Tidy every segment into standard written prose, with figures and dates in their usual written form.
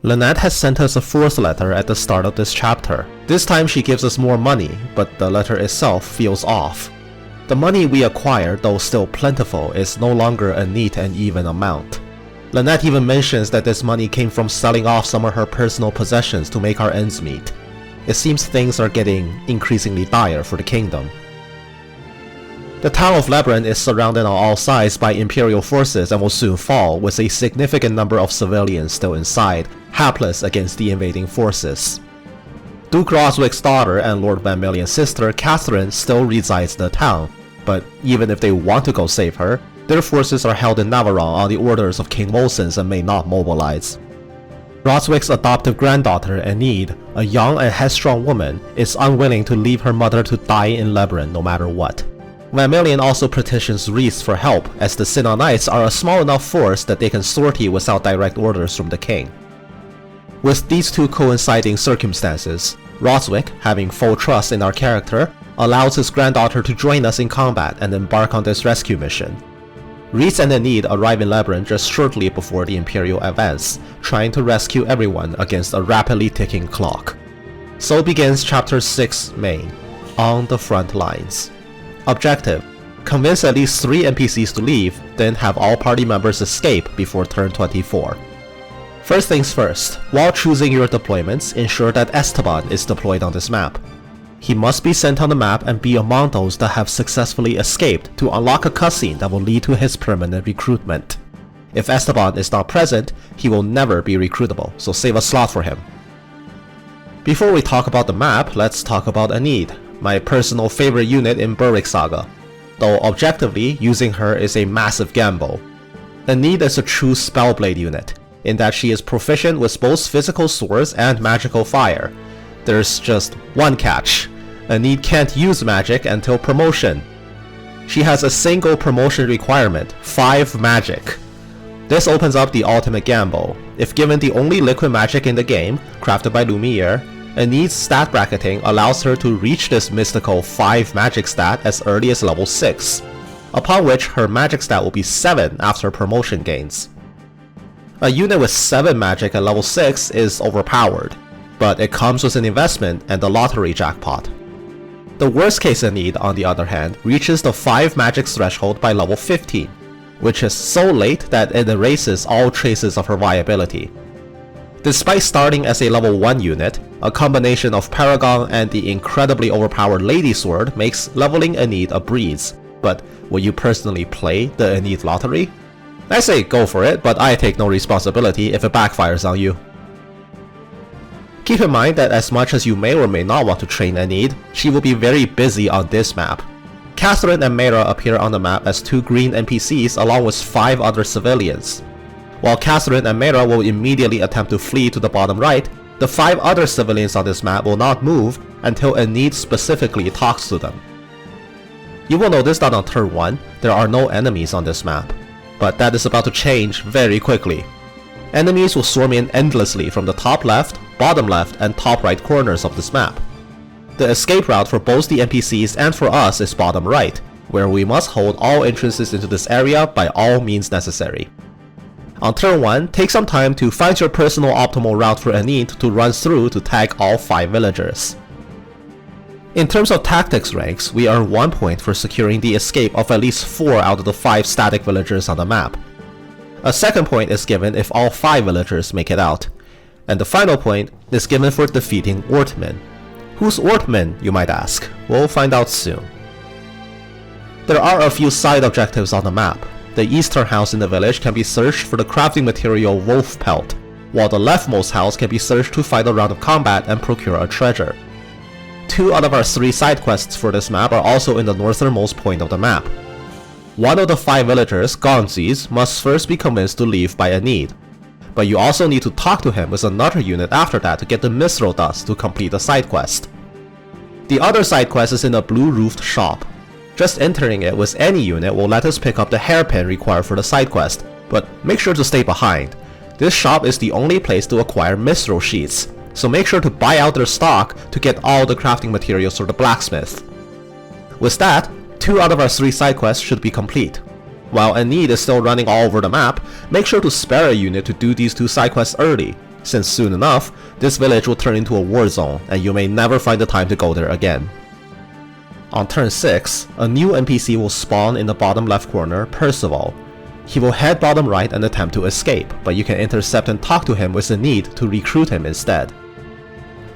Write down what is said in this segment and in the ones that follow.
Lynette has sent us a 4th letter at the start of this chapter. This time she gives us more money, but the letter itself feels off. The money we acquire, though still plentiful, is no longer a neat and even amount. Lynette even mentions that this money came from selling off some of her personal possessions to make our ends meet. It seems things are getting increasingly dire for the kingdom. The town of Labyrinth is surrounded on all sides by Imperial forces and will soon fall, with a significant number of civilians still inside, helpless against the invading forces. Duke Roswick's daughter and Lord Van Million's sister, Catherine, still resides in the town, but even if they want to go save her, their forces are held in Navarone on the orders of King Molsons and may not mobilize. Roswick's adoptive granddaughter, Enid, a young and headstrong woman, is unwilling to leave her mother to die in Labyrinth no matter what. Van Million also petitions Reese for help, as the Sinnoh Knights are a small enough force that they can sortie without direct orders from the king. With these two coinciding circumstances, Roswick, having full trust in our character, allows his granddaughter to join us in combat and embark on this rescue mission. Reese and Enid arrive in Labyrinth just shortly before the Imperial advance, trying to rescue everyone against a rapidly ticking clock. So begins Chapter 6 Main, On the Front Lines. Objective: convince at least 3 NPCs to leave, then have all party members escape before turn 24. First things first, while choosing your deployments, ensure that ESTEBAN is deployed on this map. He must be sent on the map and be among those that have successfully escaped to unlock a cutscene that will lead to his permanent recruitment. If ESTEBAN is not present, he will never be recruitable, so save a slot for him. Before we talk about the map, let's talk about Enid, my personal favorite unit in Berwick Saga, though objectively, using her is a massive gamble. Enid is a true Spellblade unit, in that she is proficient with both physical swords and magical fire. There's just one catch: Enid can't use magic until promotion. She has a single promotion requirement, 5 magic. This opens up the ultimate gamble. If given the only liquid magic in the game, crafted by Lumiere, Enid's stat bracketing allows her to reach this mystical 5 magic stat as early as level 6, upon which her magic stat will be 7 after promotion gains. A unit with 7 magic at level 6 is overpowered, but it comes with an investment and the lottery jackpot. The worst case Enid, on the other hand, reaches the 5 magic threshold by level 15, which is so late that it erases all traces of her viability. Despite starting as a level 1 unit, a combination of Paragon and the incredibly overpowered Lady Sword makes leveling Enid a breeze, but will you personally play the Enid lottery? I say go for it, but I take no responsibility if it backfires on you. Keep in mind that as much as you may or may not want to train Enid, she will be very busy on this map. Catherine and Mera appear on the map as 2 green NPCs along with 5 other civilians. While Catherine and Mera will immediately attempt to flee to the bottom right, the 5 other civilians on this map will not move until Enid specifically talks to them. You will notice that on turn 1, there are no enemies on this map, but that is about to change very quickly. Enemies will swarm in endlessly from the top left, bottom left, and top right corners of this map. The escape route for both the NPCs and for us is bottom right, where we must hold all entrances into this area by all means necessary. On turn 1, take some time to find your personal optimal route for Enid to run through to tag all 5 villagers. In terms of tactics ranks, we earn 1 point for securing the escape of at least 4 out of the 5 static villagers on the map. A second point is given if all 5 villagers make it out, and the final point is given for defeating Ortmen. Who's Ortmen, you might ask? We'll find out soon. There are a few side objectives on the map. The eastern house in the village can be searched for the crafting material Wolf Pelt, while the leftmost house can be searched to fight a round of combat and procure a treasure. 2 out of our 3 side quests for this map are also in the northernmost point of the map. One of the 5 villagers, Gonzis, must first be convinced to leave by Enid, but you also need to talk to him with another unit after that to get the Mithril Dust to complete the side quest. The other side quest is in a blue-roofed shop. Just entering it with any unit will let us pick up the hairpin required for the side quest, but make sure to stay behind. This shop is the only place to acquire Mithril Sheets, so make sure to buy out their stock to get all the crafting materials for the blacksmith. With that, 2 out of our 3 side quests should be complete. While Enid is still running all over the map, make sure to spare a unit to do these 2 side quests early, since soon enough, this village will turn into a war zone and you may never find the time to go there again. On turn 6, a new NPC will spawn in the bottom left corner, Perceval. He will head bottom right and attempt to escape, but you can intercept and talk to him with Enid to recruit him instead.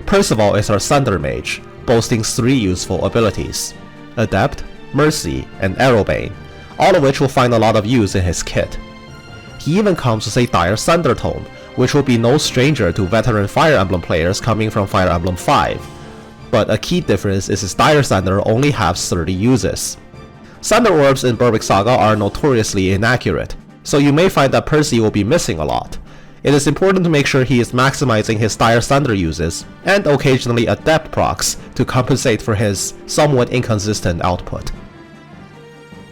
Perceval is our Thunder Mage, boasting 3 useful abilities: Adept, Mercy, and Arrowbane, all of which will find a lot of use in his kit. He even comes with a Dire Thunder Tome, which will be no stranger to veteran Fire Emblem players coming from Fire Emblem 5. But a key difference is his Dire Thunder only has 30 uses. Thunder Orbs in Berwick Saga are notoriously inaccurate, so you may find that Percy will be missing a lot. It is important to make sure he is maximizing his Dire Thunder uses, and occasionally Adept procs to compensate for his somewhat inconsistent output.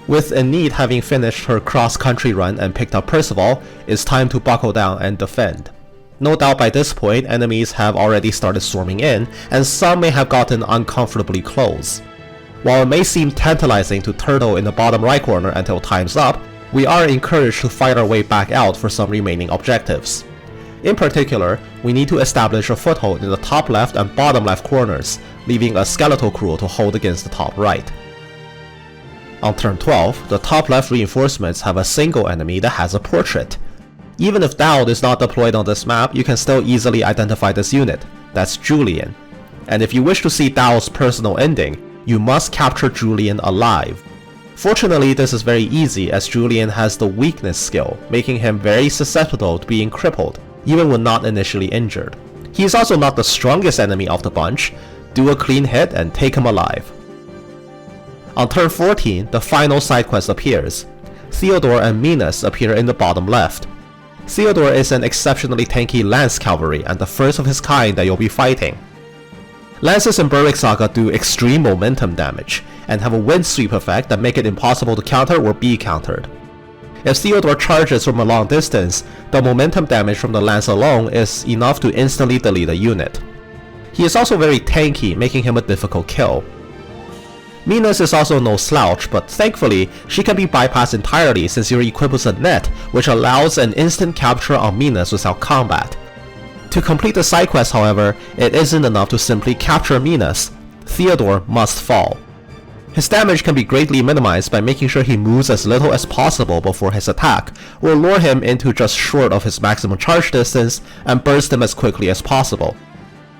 With Enid having finished her cross-country run and picked up Perceval, it's time to buckle down and defend. No doubt by this point, enemies have already started swarming in, and some may have gotten uncomfortably close. While it may seem tantalizing to turtle in the bottom right corner until time's up, we are encouraged to fight our way back out for some remaining objectives. In particular, we need to establish a foothold in the top left and bottom left corners, leaving a skeletal crew to hold against the top right. On turn 12, the top left reinforcements have a single enemy that has a portrait. Even if Dowd is not deployed on this map, you can still easily identify this unit. That's Julian. And if you wish to see Dowd's personal ending, you must capture Julian alive. Fortunately, this is very easy as Julian has the weakness skill, making him very susceptible to being crippled, even when not initially injured. He is also not the strongest enemy of the bunch. Do a clean hit and take him alive. On turn 14, the final side quest appears. Theodore and Minas appear in the bottom left. Theodore is an exceptionally tanky lance cavalry and the first of his kind that you'll be fighting. Lances in Berwick Saga do extreme momentum damage, and have a wind sweep effect that make it impossible to counter or be countered. If Theodore charges from a long distance, the momentum damage from the lance alone is enough to instantly delete a unit. He is also very tanky, making him a difficult kill. Minas is also no slouch, but thankfully, she can be bypassed entirely since you're equipped with a net, which allows an instant capture on Minas without combat. To complete the side quest, however, it isn't enough to simply capture Minas. Theodore must fall. His damage can be greatly minimized by making sure he moves as little as possible before his attack, or lure him into just short of his maximum charge distance and burst him as quickly as possible.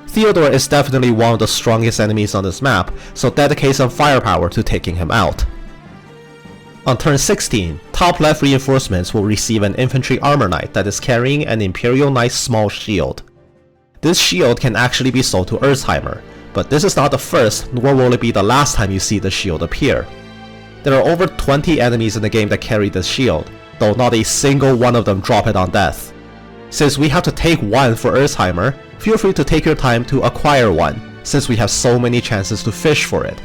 Theodore is definitely one of the strongest enemies on this map, so dedicate some firepower to taking him out. On turn 16, top left reinforcements will receive an infantry armor knight that is carrying an Imperial Knight's small shield. This shield can actually be sold to Erzheimer, but this is not the first nor will it be the last time you see the shield appear. There are over 20 enemies in the game that carry this shield, though not a single one of them drop it on death. Since we have to take one for Erzheimer, feel free to take your time to acquire one, since we have so many chances to fish for it.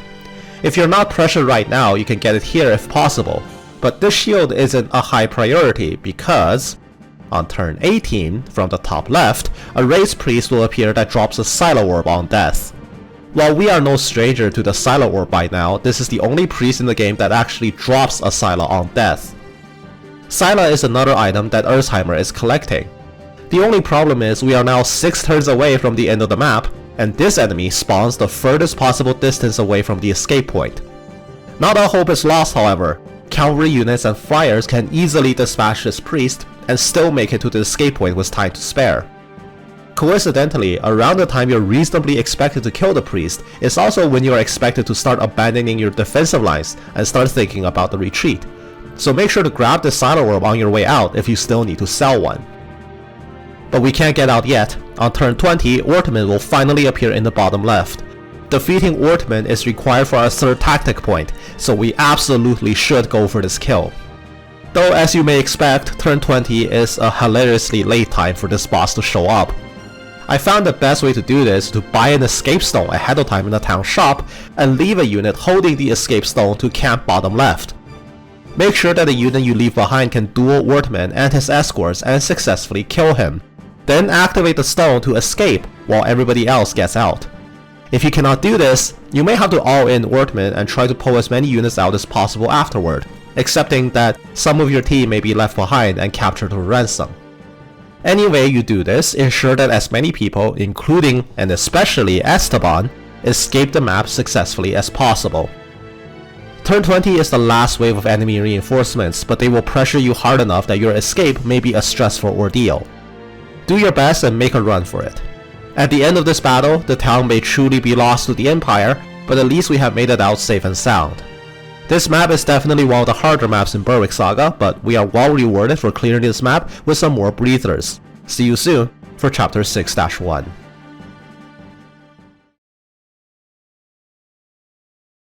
If you're not pressured right now, you can get it here if possible, but this shield isn't a high priority because, on turn 18, from the top left, a race priest will appear that drops a Silo Orb on death. While we are no stranger to the Silo Orb by now, this is the only priest in the game that actually drops a Silo on death. Sila is another item that Erzheimer is collecting. The only problem is we are now 6 turns away from the end of the map, and this enemy spawns the furthest possible distance away from the escape point. Not all hope is lost, however. Cavalry units and flyers can easily dispatch this priest and still make it to the escape point with time to spare. Coincidentally, around the time you're reasonably expected to kill the priest is also when you are expected to start abandoning your defensive lines and start thinking about the retreat. So make sure to grab the Silo Orb on your way out if you still need to sell one. But we can't get out yet. On turn 20, Ortman will finally appear in the bottom left. Defeating Ortman is required for our 3rd tactic point, so we absolutely should go for this kill. Though as you may expect, turn 20 is a hilariously late time for this boss to show up. I found the best way to do this is to buy an escape stone ahead of time in the town shop and leave a unit holding the escape stone to camp bottom left. Make sure that the unit you leave behind can duel Ortman and his escorts and successfully kill him. Then activate the stone to escape while everybody else gets out. If you cannot do this, you may have to all-in Ortman and try to pull as many units out as possible afterward, accepting that some of your team may be left behind and captured for ransom. Any way you do this, ensure that as many people, including and especially ESTEBAN, escape the map successfully as possible. Turn 20 is the last wave of enemy reinforcements, but they will pressure you hard enough that your escape may be a stressful ordeal. Do your best and make a run for it. At the end of this battle, the town may truly be lost to the Empire, but at least we have made it out safe and sound. This map is definitely one of the harder maps in Berwick Saga, but we are well rewarded for clearing this map with some more breathers. See you soon for Chapter 6-1.